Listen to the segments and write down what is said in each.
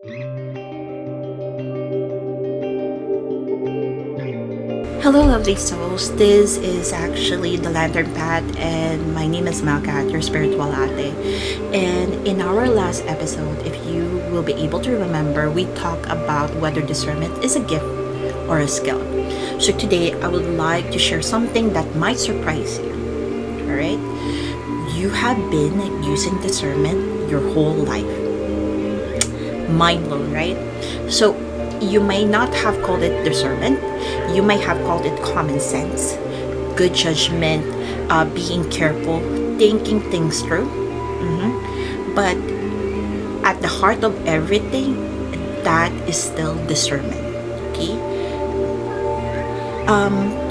Hello, lovely souls. This is actually the Lantern Path, and my name is MelKat, your spiritual ate. And in our last episode, if you will be able to remember, we talked about whether discernment is a gift or a skill. So today, I would like to share something that might surprise you. All right? You have been using discernment your whole life. Mind blown, right? So you may not have called it discernment. You may have called it common sense, good judgment, being careful, thinking things through. But at the heart of everything, that is still discernment. Okay.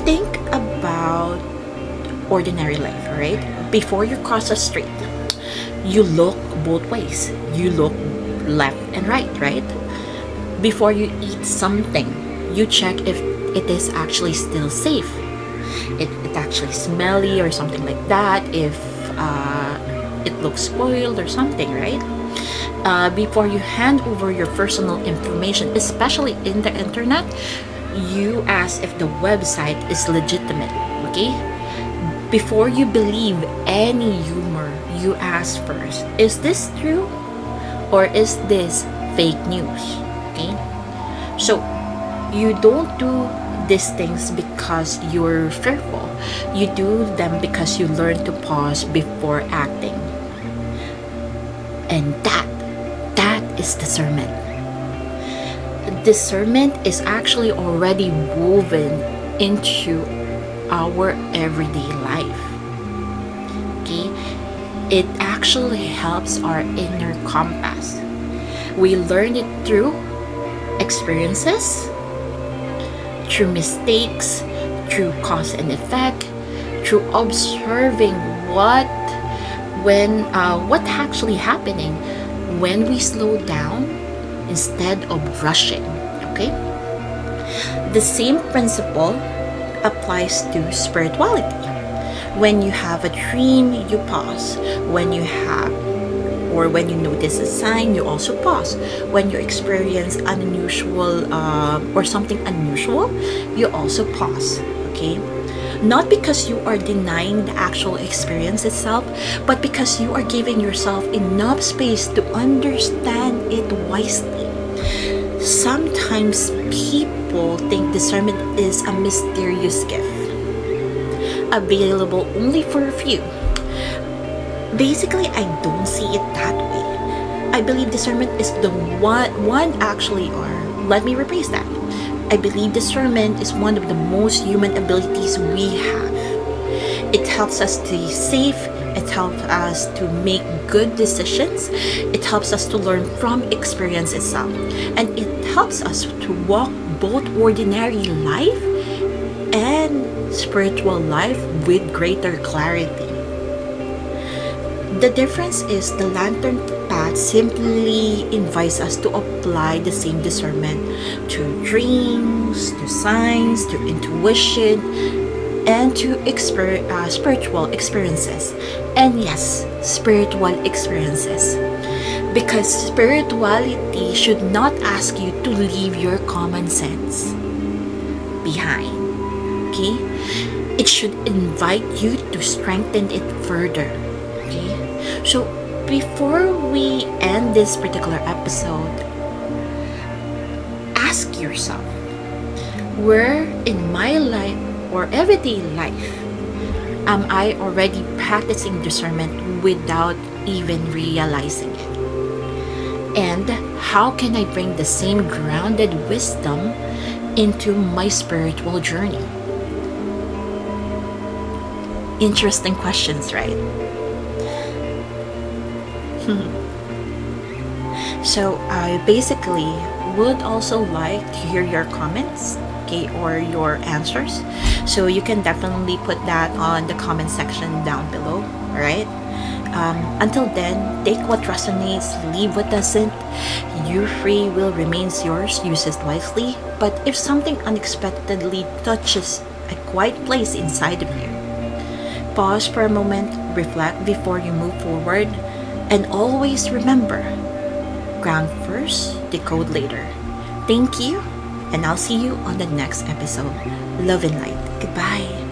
Think about ordinary life. Right? Before you cross a street, you look both ways. You look left and right. Right? Before you eat something, you check if it is actually still safe. It actually smelly or something like that. If it looks spoiled or something, right? Before you hand over your personal information, especially in the internet, you ask if the website is legitimate. Okay? Before you believe any humor, you ask first, is this true or is this fake news? Okay? So you don't do these things because you're fearful. You do them because you learn to pause before acting. And that is discernment. Discernment is actually already woven into our everyday life. Okay? It actually helps our inner compass. We learn it through experiences, through mistakes, through cause and effect, through observing what actually happening when we slow down instead of rushing. Okay? The same principle applies to spirituality. When you have a dream, you pause. When you notice a sign, you also pause. When you experience an unusual or something unusual, you also pause. Okay? Not because you are denying the actual experience itself, but because you are giving yourself enough space to understand it wisely. Sometimes people think discernment is a mysterious gift, available only for a few. Basically, I don't see it that way. I believe discernment is the one actually, or let me rephrase that. I believe discernment is one of the most human abilities we have. It helps us to be safe. It helps us to make good decisions. It helps us to learn from experience itself. And it helps us to walk both ordinary life and spiritual life with greater clarity. The difference is the lantern path simply invites us to apply the same discernment to dreams, to signs, to intuition, and to spiritual experiences. And yes, spiritual experiences. Because spirituality should not ask you to leave your common sense behind. Okay? It should invite you to strengthen it further. Okay? So, before we end this particular episode, ask yourself, where in my life or everyday life am I already practicing discernment without even realizing it? And how can I bring the same grounded wisdom into my spiritual journey? Interesting questions, right? So I basically would also like to hear your comments, okay, or your answers. So you can definitely put that on the comment section down below, alright? Until then, take what resonates, leave what doesn't. Your free will remains yours, use it wisely. But if something unexpectedly touches a quiet place inside of you, pause for a moment, reflect before you move forward, and always remember, ground first, decode later. Thank you, and I'll see you on the next episode. Love and light. Goodbye.